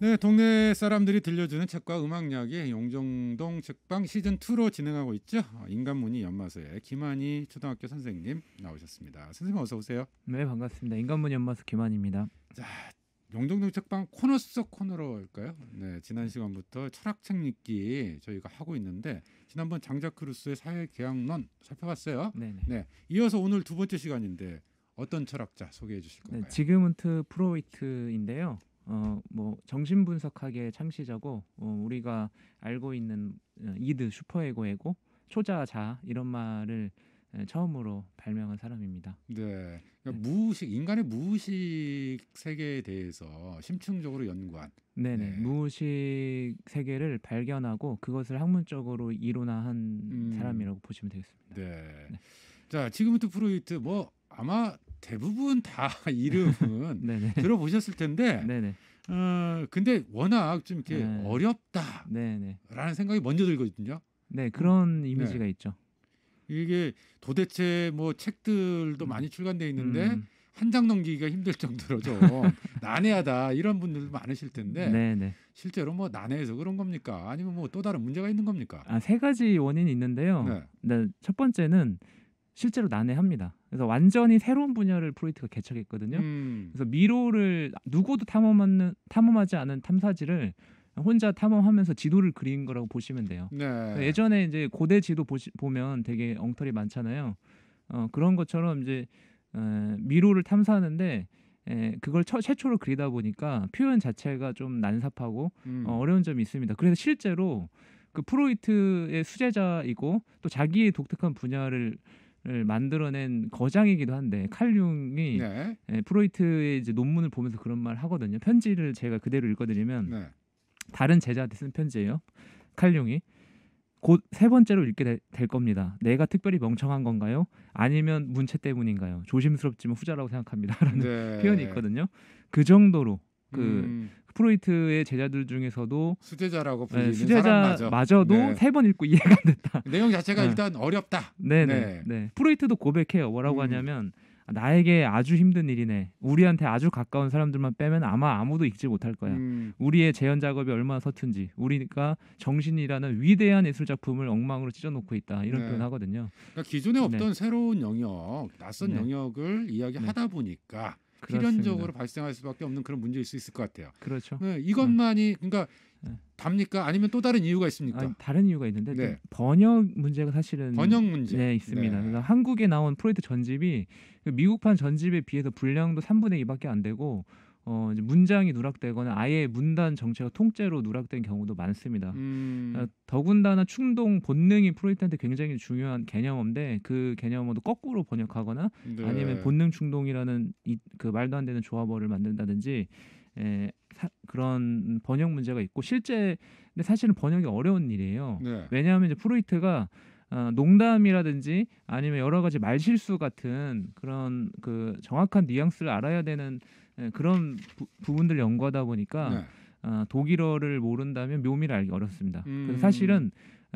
네, 동네 사람들이 들려주는 책과 음악 이야기 용정동 책방 시즌 2로 진행하고 있죠. 인간문의 연마서의 김한희 초등학교 선생님 나오셨습니다. 선생님 어서 오세요. 네, 반갑습니다. 인간문 연마서 김한입니다. 자, 용정동 책방 코너 속 코너로 할까요? 네, 지난 시간부터 철학책 읽기 저희가 하고 있는데 지난번 장자크 루소의 사회계약론 살펴봤어요. 네네. 네, 이어서 오늘 두 번째 시간인데 어떤 철학자 소개해 주실 건가요? 네, 지그문트 프로이트인데요. 뭐 정신분석학의 창시자고 우리가 알고 있는 이드 슈퍼에고 초자자 이런 말을 처음으로 발명한 사람입니다. 네, 그러니까 무의식 인간의 무의식 세계에 대해서 심층적으로 연구한. 네네. 네. 무의식 세계를 발견하고 그것을 학문적으로 이론화한 음. 사람이라고 보시면 되겠습니다. 네. 네. 자, 지금부터 프로이트 뭐 아마 대부분 다 이름은 네네. 들어보셨을 텐데, 네네. 근데 워낙 좀 이렇게 네. 어렵다라는 네네. 생각이 먼저 들거든요. 네, 그런 이미지가 있죠. 이게 도대체 뭐 책들도 많이 출간돼 있는데 한 장 넘기기가 힘들 정도로 좀 난해하다 이런 분들도 많으실 텐데 네네. 실제로 뭐 난해해서 그런 겁니까? 아니면 뭐 또 다른 문제가 있는 겁니까? 세 가지 원인이 있는데요. 네. 네, 첫 번째는 실제로 난해합니다. 그래서 완전히 새로운 분야를 프로이트가 개척했거든요. 그래서 미로를 누구도 탐험하지 않은 탐사지를 혼자 탐험하면서 지도를 그린 거라고 보시면 돼요. 네. 예전에 이제 고대 지도 보면 되게 엉터리 많잖아요. 그런 것처럼 이제 미로를 탐사하는데 그걸 최초로 그리다 보니까 표현 자체가 좀 난삽하고 어려운 점이 있습니다. 그래서 실제로 그 프로이트의 수제자이고 또 자기의 독특한 분야를 만들어낸 거장이기도 한데 칼 융이 네. 프로이트의 이제 논문을 보면서 그런 말 하거든요. 편지를 제가 그대로 읽어드리면 네. 다른 제자한테 쓴 편지예요. 칼 융이 곧 세 번째로 읽게 될 겁니다. 내가 특별히 멍청한 건가요? 아니면 문체 때문인가요? 조심스럽지만 후자라고 생각합니다라는 네. 표현이 있거든요. 그 정도로 그 프로이트의 제자들 중에서도 수제자라고 불리는 사람마저 수제자마저도 세 번 읽고 이해가 안 됐다. 내용 자체가 일단 어렵다. 네네. 네. 프로이트도 고백해요. 뭐라고 하냐면 나에게 아주 힘든 일이네. 우리한테 아주 가까운 사람들만 빼면 아마 아무도 읽지 못할 거야. 우리의 재현 작업이 얼마나 서툰지, 우리가 정신이라는 위대한 예술 작품을 엉망으로 찢어놓고 있다. 이런 표현하거든요. 그러니까 기존에 없던 새로운 영역, 낯선 영역을 이야기하다 보니까 필연적으로 발생할 수밖에 없는 그런 문제일 수 있을 것 같아요. 그렇죠. 이것만이 그러니까 답니까? 아니면 또 다른 이유가 있습니까? 다른 이유가 있는데 번역 문제가 사실은 번역 문제 있습니다. 그래서 한국에 나온 프로이트 전집이 미국판 전집에 비해서 분량도 3분의 2밖에 안 되고 이제 문장이 누락되거나 아예 문단 전체가 통째로 누락된 경우도 많습니다. 더군다나 충동, 본능이 프로이트한테 굉장히 중요한 개념인데 그 개념도 거꾸로 번역하거나 아니면 본능 충동이라는 그 말도 안 되는 조합어를 만든다든지 그런 번역 문제가 있고 근데 사실은 번역이 어려운 일이에요. 왜냐하면 이제 프로이트가 농담이라든지 아니면 여러 가지 말실수 같은 그런 그 정확한 뉘앙스를 알아야 되는 그런 부분들 연구하다 보니까 독일어를 모른다면 묘미를 알기 어렵습니다. 그래서 사실은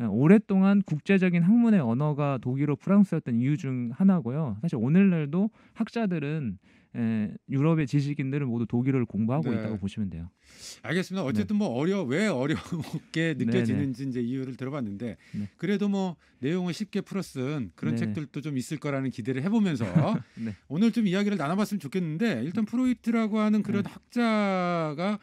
오랫동안 국제적인 학문의 언어가 독일어, 프랑스였던 이유 중 하나고요. 사실 오늘날도 학자들은 유럽의 지식인들은 모두 독일어를 공부하고 있다고 보시면 돼요. 알겠습니다. 어쨌든 뭐 왜 어렵게 느껴지는지 이제 이유를 들어봤는데 그래도 뭐 내용을 쉽게 풀어쓴 그런 책들도 좀 있을 거라는 기대를 해보면서 오늘 좀 이야기를 나눠봤으면 좋겠는데 일단 프로이트라고 하는 그런 학자가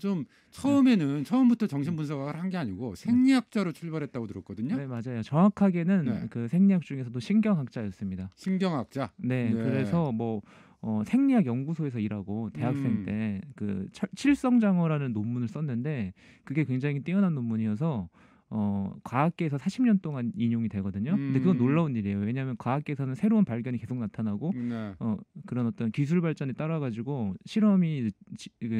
좀 처음부터 정신분석을 한 게 아니고 생리학자로 출발했다고 들었거든요. 네, 맞아요. 정확하게는 그 생리학 중에서도 신경학자였습니다. 신경학자. 그래서 뭐 생리학 연구소에서 일하고 대학생 때 그 칠성장어라는 논문을 썼는데 그게 굉장히 뛰어난 논문이어서 과학계에서 40년 동안 인용이 되거든요. 근데 그건 놀라운 일이에요. 왜냐하면 과학계에서는 새로운 발견이 계속 나타나고 그런 어떤 기술 발전에 따라 가지고 실험이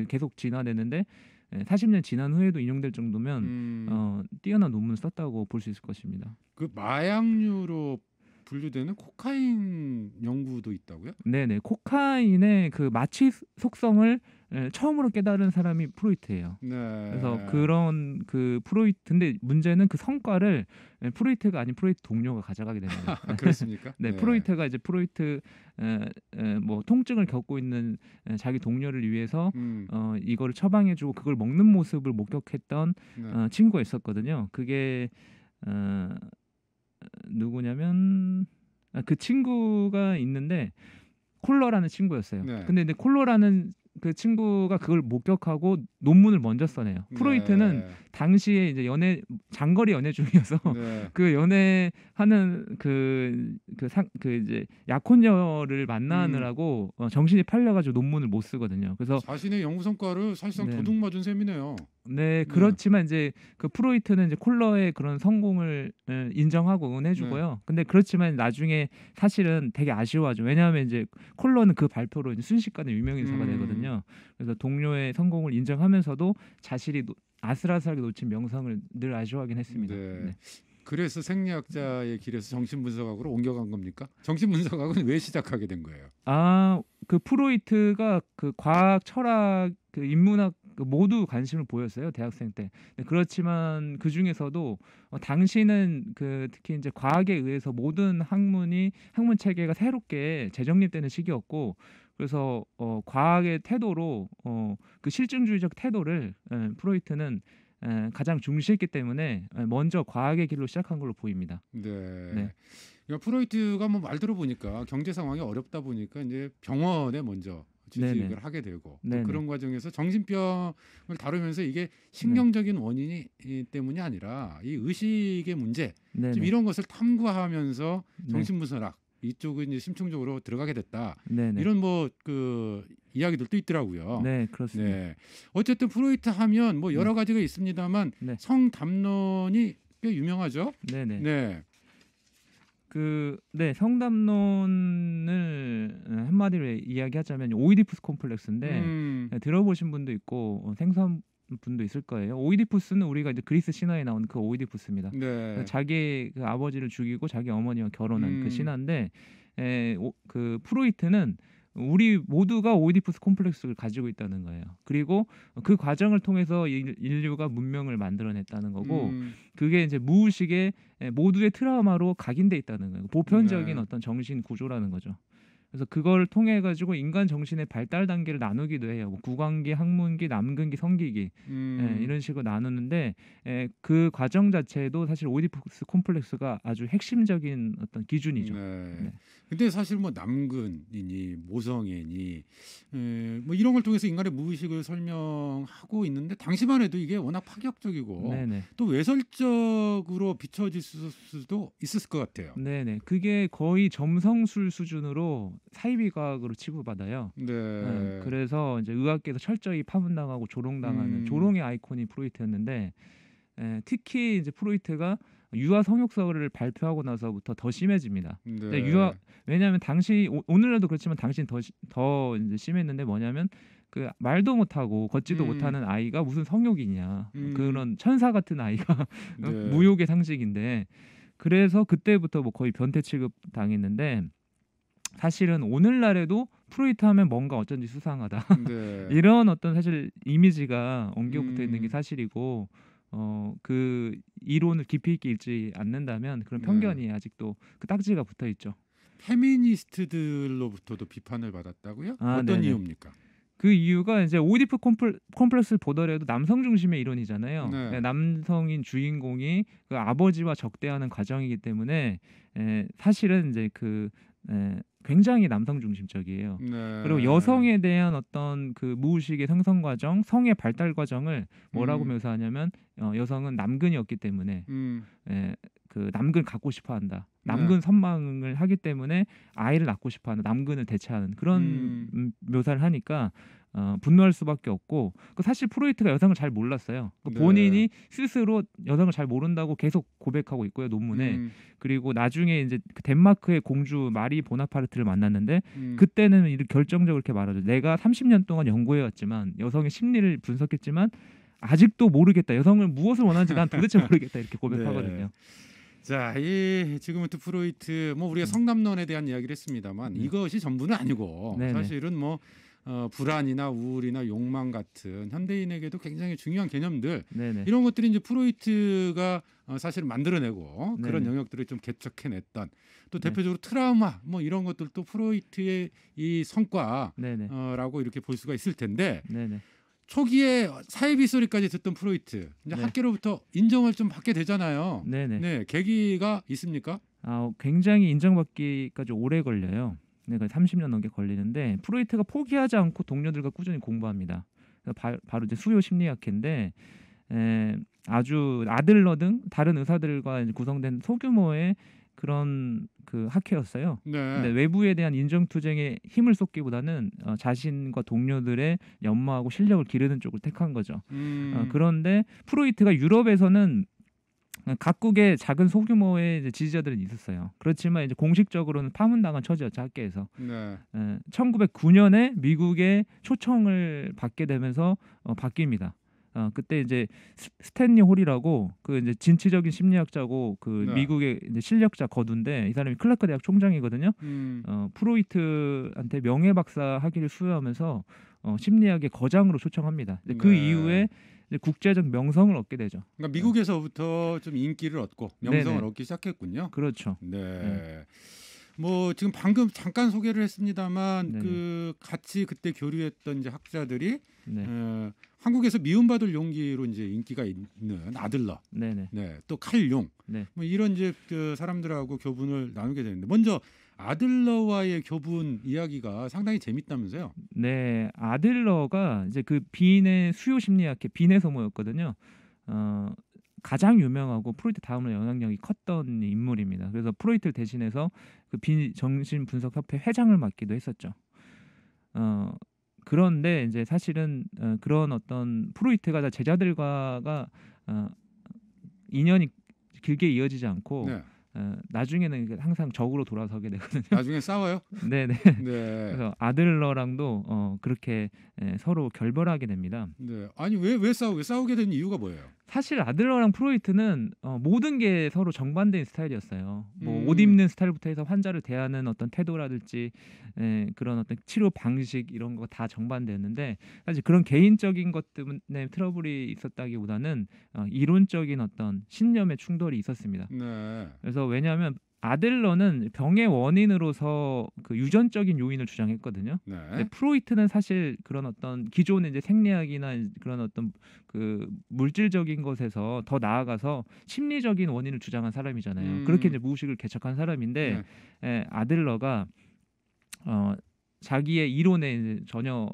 계속 진화되는데 40년 지난 후에도 인용될 정도면 뛰어난 논문을 썼다고 볼 수 있을 것입니다. 그 마약류로 분류되는 코카인 연구도 있다고요? 네네. 코카인의 그 마취 속성을 처음으로 깨달은 사람이 프로이트예요. 네. 그래서 그런 그 프로이트인데 문제는 그 성과를 프로이트가 아닌 프로이트 동료가 가져가게 됩니다. 그렇습니까? 네, 프로이트가 이제 프로이트 뭐 통증을 겪고 있는 자기 동료를 위해서 이거를 처방해주고 그걸 먹는 모습을 목격했던 친구가 있었거든요. 그게 누구냐면 그 친구가 있는데 콜러라는 친구였어요. 네. 근데 콜러라는 그 친구가 그걸 목격하고 논문을 먼저 써내요. 프로이트는 네. 당시에 이제 장거리 연애 중이어서 네. 그 연애하는 그 이제 약혼녀를 만나느라고 정신이 팔려가지고 논문을 못 쓰거든요. 그래서 자신의 연구 성과를 사실상 도둑 맞은 셈이네요. 네, 그렇지만 이제 그 프로이트는 이제 콜러의 그런 성공을 인정하고 응원해주고요. 근데 그렇지만 나중에 사실은 되게 아쉬워하죠. 왜냐하면 이제 콜러는 그 발표로 이제 순식간에 유명인사가 되거든요. 그래서 동료의 성공을 인정하면서도 자신이 아슬아슬하게 놓친 명성을 늘 아쉬워하긴 했습니다. 네. 그래서 생리학자의 길에서 정신분석학으로 옮겨간 겁니까? 정신분석학은 왜 시작하게 된 거예요? 그 프로이트가 그 과학, 철학, 그 인문학 모두 관심을 보였어요 대학생 때. 그렇지만 그 중에서도 당시는 그 특히 이제 과학에 의해서 모든 학문 체계가 새롭게 재정립되는 시기였고, 그래서 과학의 태도로 그 실증주의적 태도를 프로이트는 가장 중시했기 때문에 먼저 과학의 길로 시작한 걸로 보입니다. 네. 그러니까 프로이트가 뭐 말 들어보니까 경제 상황이 어렵다 보니까 이제 병원에 먼저 취직을 하게 되고 또 그런 과정에서 정신병을 다루면서 이게 신경적인 원인이 때문이 아니라 이 의식의 문제 좀 이런 것을 탐구하면서 정신분석학 이쪽은 이제 심층적으로 들어가게 됐다. 이런 뭐 그 이야기들도 있더라고요. 네, 그렇습니다. 네. 어쨌든 프로이트 하면 뭐 여러 가지가 있습니다만 성담론이 꽤 유명하죠. 네. 성담론을 한마디로 이야기하자면 오이디푸스 콤플렉스인데 들어보신 분도 있고 생소한 분도 있을 거예요. 오이디푸스는 우리가 이제 그리스 신화에 나오는 그 오이디푸스입니다. 자기 그 아버지를 죽이고 자기 어머니와 결혼한 그 신화인데 그 프로이트는 우리 모두가 오이디푸스 콤플렉스를 가지고 있다는 거예요. 그리고 그 과정을 통해서 인류가 문명을 만들어냈다는 거고 그게 이제 무의식의 모두의 트라우마로 각인돼 있다는 거예요. 보편적인 어떤 정신 구조라는 거죠. 그래서 그걸 통해 가지고 인간 정신의 발달 단계를 나누기도 해요. 뭐 구강기, 학문기, 남근기, 성기기 이런 식으로 나누는데 그 과정 자체도 사실 오이디푸스 콤플렉스가 아주 핵심적인 어떤 기준이죠. 근데 사실 뭐 남근이니 모성애니 뭐 이런 걸 통해서 인간의 무의식을 설명하고 있는데 당시만 해도 이게 워낙 파격적이고 또 외설적으로 비춰질 수도 있었을 것 같아요. 그게 거의 점성술 수준으로 사이비과학으로 치부받아요. 그래서 이제 의학계에서 철저히 파문당하고 조롱당하는 조롱의 아이콘이 프로이트였는데 특히 이제 프로이트가 유아 성욕설을 발표하고 나서부터 더 심해집니다. 왜냐하면 당시 오늘날도 그렇지만 당시 더 이제 심했는데 뭐냐면 그 말도 못하고 걷지도 못하는 아이가 무슨 성욕이냐 그런 천사 같은 아이가 무욕의 상식인데 그래서 그때부터 뭐 거의 변태 취급 당했는데 사실은 오늘날에도 프로이트 하면 뭔가 어쩐지 수상하다 이런 어떤 사실 이미지가 엉겨붙어 있는 게 사실이고 그 이론을 깊이 있게 읽지 않는다면 그런 편견이 아직도 그 딱지가 붙어 있죠. 페미니스트들로부터도 비판을 받았다고요? 어떤 이유입니까? 그 이유가 이제 오이디푸스 콤플렉스를 보더라도 남성 중심의 이론이잖아요. 남성인 주인공이 그 아버지와 적대하는 과정이기 때문에 사실은 이제 굉장히 남성 중심적이에요. 그리고 여성에 대한 어떤 그 무의식의 생성 과정, 성의 발달 과정을 뭐라고 묘사하냐면 여성은 남근이었기 때문에 그 남근 갖고 싶어한다. 남근 선망을 하기 때문에 아이를 낳고 싶어하는 남근을 대체하는 그런 묘사를 하니까 분노할 수밖에 없고 사실 프로이트가 여성을 잘 몰랐어요. 본인이 스스로 여성을 잘 모른다고 계속 고백하고 있고요 논문에. 그리고 나중에 이제 덴마크의 공주 마리 보나파르트를 만났는데 그때는 이렇게 결정적으로 이렇게 말하죠. 내가 30년 동안 연구해왔지만 여성의 심리를 분석했지만 아직도 모르겠다. 여성을 무엇을 원하는지 난 도대체 모르겠다 이렇게 고백하거든요. 자, 이 지금부터 프로이트 뭐 우리가 성남론에 대한 이야기를 했습니다만 이것이 전부는 아니고 사실은 뭐 불안이나 우울이나 욕망 같은 현대인에게도 굉장히 중요한 개념들 이런 것들이 이제 프로이트가 사실 만들어내고 그런 영역들을 좀 개척해냈던 또 대표적으로 트라우마 뭐 이런 것들도 프로이트의 이 성과라고 이렇게 볼 수가 있을 텐데 초기에 사이비 소리까지 듣던 프로이트 이제 학계로부터 인정을 좀 받게 되잖아요. 네, 계기가 있습니까? 굉장히 인정받기까지 오래 걸려요. 거의 30년 넘게 걸리는데 프로이트가 포기하지 않고 동료들과 꾸준히 공부합니다. 바로 이제 수요 심리학회인데 아주 아들러 등 다른 의사들과 구성된 소규모의 그런 그 학회였어요. 근데 외부에 대한 인정 투쟁에 힘을 쏟기보다는 자신과 동료들의 연마하고 실력을 기르는 쪽을 택한 거죠. 그런데 프로이트가 유럽에서는 각국의 작은 소규모의 이제 지지자들은 있었어요. 그렇지만 이제 공식적으로는 파문당한 처지였죠, 학계에서. 1909년에 미국의 초청을 받게 되면서 바뀝니다. 그때 이제 스탠리 홀이라고 그 이제 진취적인 심리학자고 그 미국의 이제 실력자 거두인데 이 사람이 클라크 대학 총장이거든요. 프로이트한테 명예 박사 학위를 수여하면서 심리학의 거장으로 초청합니다. 그 이후에 국제적 명성을 얻게 되죠. 그러니까 미국에서부터 좀 인기를 얻고 명성을 얻기 시작했군요. 그렇죠. 뭐 지금 방금 잠깐 소개를 했습니다만 그 같이 그때 교류했던 이제 학자들이 한국에서 미움받을 용기로 이제 인기가 있는 아들러, 또 칼융, 뭐 이런 이제 그 사람들하고 교분을 나누게 되는데 먼저 아들러와의 교분 이야기가 상당히 재밌다면서요? 네, 아들러가 이제 그 빈의 수요 심리학회 빈의 소모였거든요. 가장 유명하고 프로이트 다음으로 영향력이 컸던 인물입니다. 그래서 프로이트를 대신해서 그 빈 정신분석협회 회장을 맡기도 했었죠. 그런데 이제 사실은 그런 어떤 프로이트가 제자들과가 인연이 길게 이어지지 않고 나중에는 항상 적으로 돌아서게 되거든요. 나중에 싸워요? 네네. 그래서 아들러랑도 그렇게 서로 결별하게 됩니다. 아니 왜 싸우게 된 이유가 뭐예요? 사실 아들러랑 프로이트는 모든 게 서로 정반대인 스타일이었어요. 뭐 옷 입는 스타일부터 해서 환자를 대하는 어떤 태도라든지 그런 어떤 치료 방식 이런 거 다 정반대였는데 사실 그런 개인적인 것 때문에 트러블이 있었다기보다는 이론적인 어떤 신념의 충돌이 있었습니다. 그래서 왜냐하면 아들러는 병의 원인으로서 그 유전적인 요인을 주장했거든요. 근데 프로이트는 사실 그런 어떤 기존의 이제 생리학이나 그런 어떤 그 물질적인 것에서 더 나아가서 심리적인 원인을 주장한 사람이잖아요. 그렇게 이제 무의식을 개척한 사람인데 아들러가 자기의 이론에 이제 전혀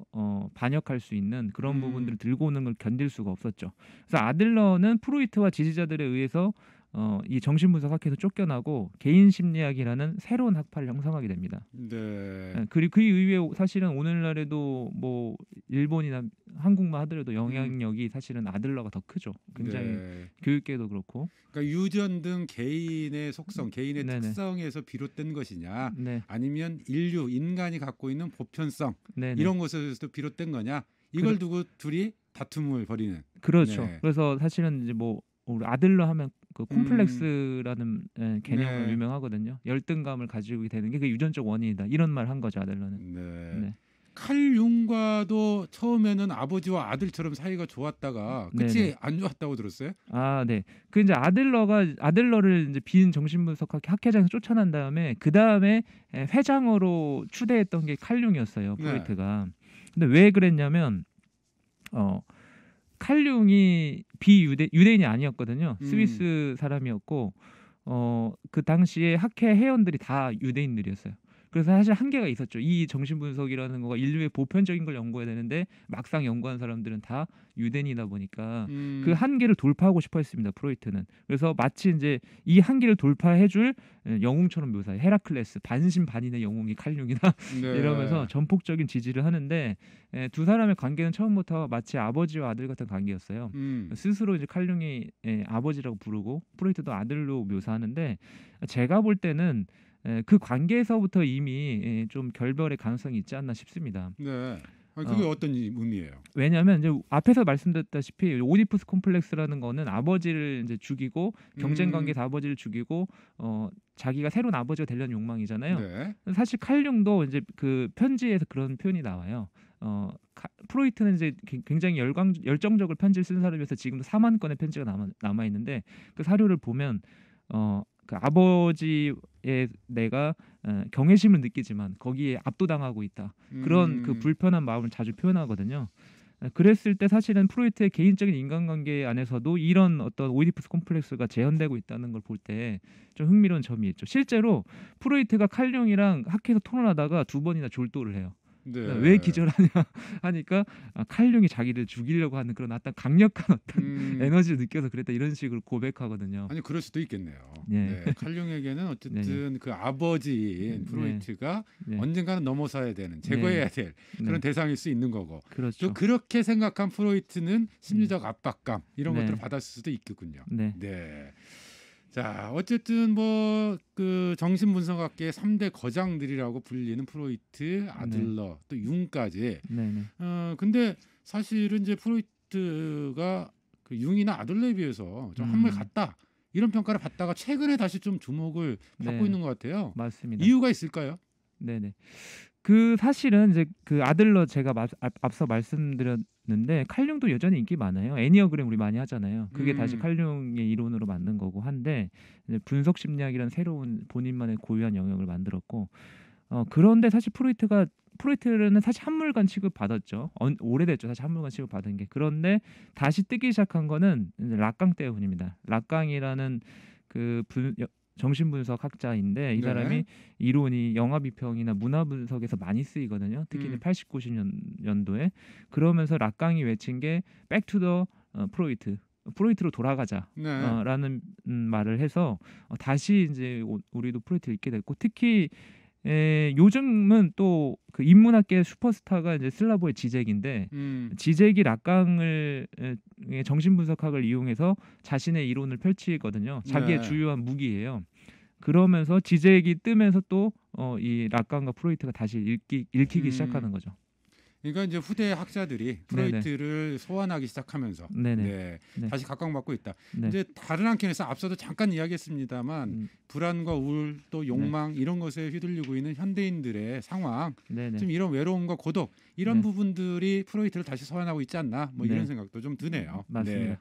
반역할 수 있는 그런 부분들을 들고 오는 걸 견딜 수가 없었죠. 그래서 아들러는 프로이트와 지지자들에 의해서 이 정신분석학회에서 쫓겨나고 개인 심리학이라는 새로운 학파를 형성하게 됩니다. 그리고 그 이후에 사실은 오늘날에도 뭐 일본이나 한국만 하더라도 영향력이 사실은 아들러가 더 크죠. 굉장히 교육계도 그렇고. 그러니까 유전 등 개인의 속성, 개인의 특성에서 비롯된 것이냐, 아니면 인간이 갖고 있는 보편성 이런 것에서도 비롯된 거냐, 이걸 두고 둘이 다툼을 벌이는. 그렇죠. 그래서 사실은 이제 뭐 우리 아들러 하면 그 콤플렉스라는 개념을 유명하거든요. 열등감을 가지고 되는 게 그 유전적 원인이다. 이런 말 한 거죠, 아들러는. 칼융과도 처음에는 아버지와 아들처럼 사이가 좋았다가 끝이 안 좋았다고 들었어요? 그 이제 아들러를 이제 빈 정신분석학회 학회장에서 쫓아난 다음에 그 다음에 회장으로 추대했던 게 칼융이었어요, 프로이트가. 근데 왜 그랬냐면 칼융이 유대인이 아니었거든요. 스위스 사람이었고 그 당시에 학회 회원들이 다 유대인들이었어요. 그래서 사실 한계가 있었죠. 이 정신분석이라는 거가 인류의 보편적인 걸 연구해야 되는데 막상 연구한 사람들은 다 유대인이다 보니까 그 한계를 돌파하고 싶어 했습니다. 프로이트는. 그래서 마치 이제 이 한계를 돌파해줄 영웅처럼 묘사해. 헤라클레스 반신반인의 영웅이 칼융이다 이러면서 전폭적인 지지를 하는데 두 사람의 관계는 처음부터 마치 아버지와 아들 같은 관계였어요. 스스로 이제 칼융이 아버지라고 부르고 프로이트도 아들로 묘사하는데 제가 볼 때는 그 관계에서부터 이미 좀 결별의 가능성이 있지 않나 싶습니다. 그게 어떤 의미예요? 왜냐하면 이제 앞에서 말씀드렸다시피 오디푸스 콤플렉스라는 거는 아버지를 이제 죽이고 경쟁 관계에서 아버지를 죽이고 자기가 새로운 아버지가 되려는 욕망이잖아요. 네. 사실 칼융도 이제 그 편지에서 그런 표현이 나와요. 프로이트는 이제 굉장히 열정적으로 편지를 쓰는 사람이어서 지금도 4만 건의 편지가 남아 있는데 그 사료를 보면 그 아버지의 내가 경외심을 느끼지만 거기에 압도당하고 있다. 그런 그 불편한 마음을 자주 표현하거든요. 그랬을 때 사실은 프로이트의 개인적인 인간관계 안에서도 이런 어떤 오이디푸스 콤플렉스가 재현되고 있다는 걸 볼 때 좀 흥미로운 점이 있죠. 실제로 프로이트가 칼융이랑 학회에서 토론하다가 2번이나 졸도를 해요. 네. 왜 기절하냐 하니까 칼융이 자기를 죽이려고 하는 그런 어떤 강력한 어떤 에너지를 느껴서 그랬다 이런 식으로 고백하거든요. 아니 그럴 수도 있겠네요. 네. 네. 칼융에게는 어쨌든 네. 그 아버지인 프로이트가 네. 언젠가는 넘어서야 되는 제거해야 될 그런 네. 대상일 수 있는 거고. 그렇죠. 또 그렇게 생각한 프로이트는 심리적 압박감 이런 것들을 받았을 수도 있겠군요. 네. 네. 자, 어쨌든 뭐 그 정신분석학계의 3대 거장들이라고 불리는 프로이트, 아들러, 네. 또 융까지. 네. 근데 사실은 이제 프로이트가 그 융이나 아들러에 비해서 좀 한물 같다 이런 평가를 받다가 최근에 다시 좀 주목을 받고 있는 것 같아요. 맞습니다. 이유가 있을까요? 네네. 그 사실은 이제 그 아들러 제가 앞서 말씀드렸는데 칼융도 여전히 인기 많아요. 애니어그램 우리 많이 하잖아요. 그게 다시 칼융의 이론으로 만든 거고 한데 이제 분석 심리학이라는 새로운 본인만의 고유한 영역을 만들었고 그런데 사실 프로이트는 사실 한물간 취급 받았죠. 오래됐죠. 사실 한물간 취급 받은 게. 그런데 다시 뜨기 시작한 거는 이제 락강 때문입니다. 락강이라는 그 정신분석 학자인데 이 사람이 네. 이론이 영화 비평이나 문화 분석에서 많이 쓰이거든요. 특히 80, 90년도에 그러면서 락강이 외친 게 Back to the 프로이트로 돌아가자라는 네. 말을 해서 다시 이제 우리도 프로이트를 읽게 됐고 특히 요즘은 또 그 인문학계 슈퍼스타가 이제 슬라보의 지젝인데 지젝이 락강을 정신분석학을 이용해서 자신의 이론을 펼치거든요. 자기의 네. 주요한 무기예요. 그러면서 지젝이 뜨면서 또 이 락강과 프로이트가 다시 읽히기 시작하는 거죠. 그러니까 이제 후대 학자들이 프로이트를 네네. 소환하기 시작하면서 네. 다시 각광받고 있다. 네. 이제 다른 한켠에서 앞서도 잠깐 이야기했습니다만 불안과 우울 또 욕망 네. 이런 것에 휘둘리고 있는 현대인들의 상황, 좀 이런 외로움과 고독 이런 부분들이 프로이트를 다시 소환하고 있지 않나 뭐 이런 생각도 좀 드네요. 맞습니다. 네.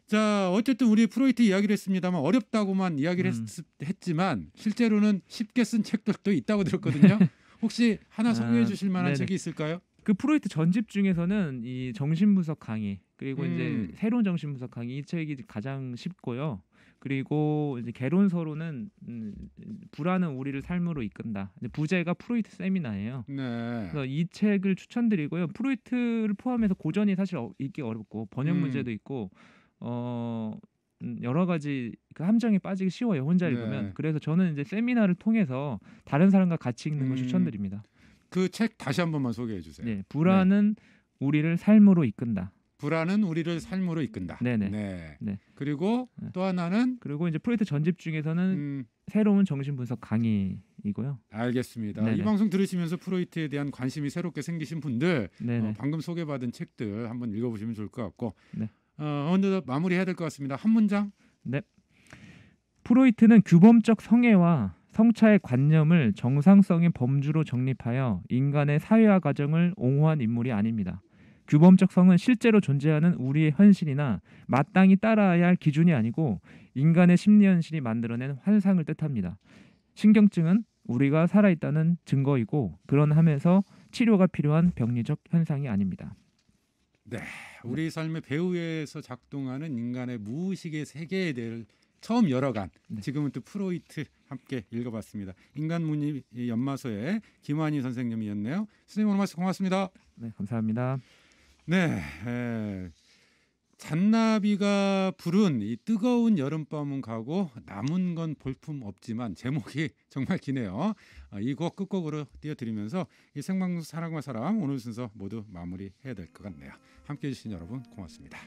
자, 어쨌든 우리 프로이트 이야기를 했습니다만 어렵다고만 이야기를 했지만 실제로는 쉽게 쓴 책들도 있다고 들었거든요. 혹시 하나 소개해 주실 만한 책이 있을까요? 그 프로이트 전집 중에서는 이 정신분석 강의 그리고 이제 새로운 정신분석 강의 이 책이 가장 쉽고요. 그리고 이제 개론서로는 불안은 우리를 삶으로 이끈다. 이제 부제가 프로이트 세미나예요. 네. 그래서 이 책을 추천드리고요. 프로이트를 포함해서 고전이 사실 읽기 어렵고 번역 문제도 있고 여러 가지 그 함정에 빠지기 쉬워요. 혼자 읽으면. 그래서 저는 이제 세미나를 통해서 다른 사람과 같이 읽는 걸 추천드립니다. 그 책 다시 한 번만 소개해 주세요. 네, 불안은 우리를 삶으로 이끈다. 불안은 우리를 삶으로 이끈다. 네네. 네. 그리고 또 하나는 그리고 이제 프로이트 전집 중에서는 새로운 정신분석 강의이고요. 알겠습니다. 네네. 이 방송 들으시면서 프로이트에 대한 관심이 새롭게 생기신 분들 방금 소개받은 책들 한번 읽어보시면 좋을 것 같고 오늘 마무리해야 될 것 같습니다. 한 문장. 네. 프로이트는 규범적 성애와 성차의 관념을 정상성의 범주로 정립하여 인간의 사회화 과정을 옹호한 인물이 아닙니다. 규범적 성은 실제로 존재하는 우리의 현실이나 마땅히 따라야 할 기준이 아니고 인간의 심리 현실이 만들어낸 환상을 뜻합니다. 신경증은 우리가 살아있다는 증거이고 그런 함에서 치료가 필요한 병리적 현상이 아닙니다. 네, 우리 삶의 배후에서 작동하는 인간의 무의식의 세계에 대해 처음 열어간 지금은 또 프로이트 함께 읽어봤습니다. 인간문의 연마소의 김환희 선생님이었네요. 선생님 오늘 말씀 고맙습니다. 네, 감사합니다. 네, 잔나비가 부른 이 뜨거운 여름밤은 가고 남은 건 볼품 없지만 제목이 정말 기네요. 이 곡 끝곡으로 띄워드리면서 이 생방송 사랑과 사람 오늘 순서 모두 마무리해야 될 것 같네요. 함께해 주신 여러분 고맙습니다.